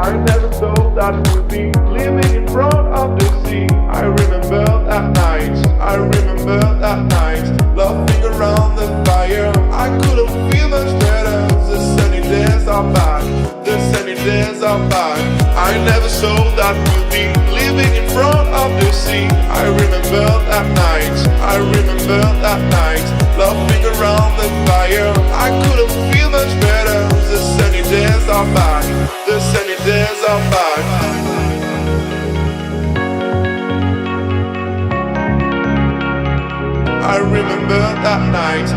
I never thought that we'd be living in front of the sea. I remember that night, I remember that night, laughing around the fire. I couldn't feel much better. The sunny days are back, the sunny days are back. I never saw that we'd be living in front of the sea. I remember that night, I remember that night, laughing around the fire. I couldn't feel much better. The sunny days are back, the sunny days are back. I remember that night.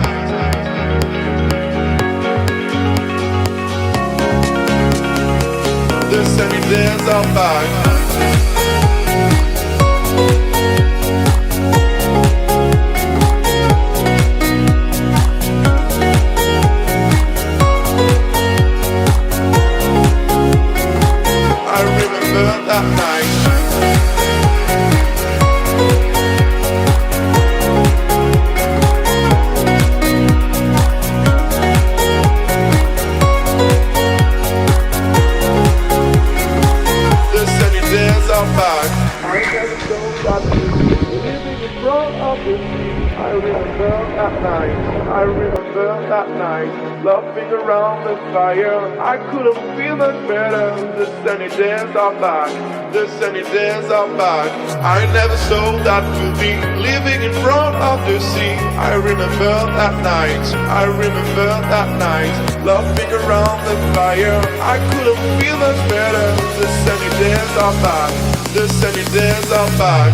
The sunny days are back. I remember that night. The sunny days are back. I never thought that we'd be living in front of the sea. I remember that night, I remember that night, laughing around the fire. I couldn't feel much better. The sunny days are back, the sunny days are back. I never saw that we'd be living in front of the sea. I remember that night, I remember that night, laughing around the fire. I couldn't feel much better. The sunny days are back, the sunny days are back.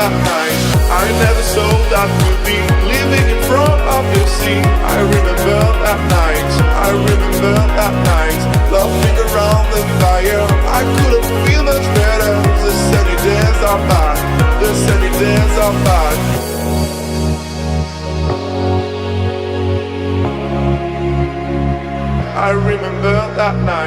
That night, I never saw that we'd be living in front of the sea. I remember that night, I remember that night, laughing around the fire. I couldn't feel much better. The sunny days are back, the sunny days are back. I remember that night.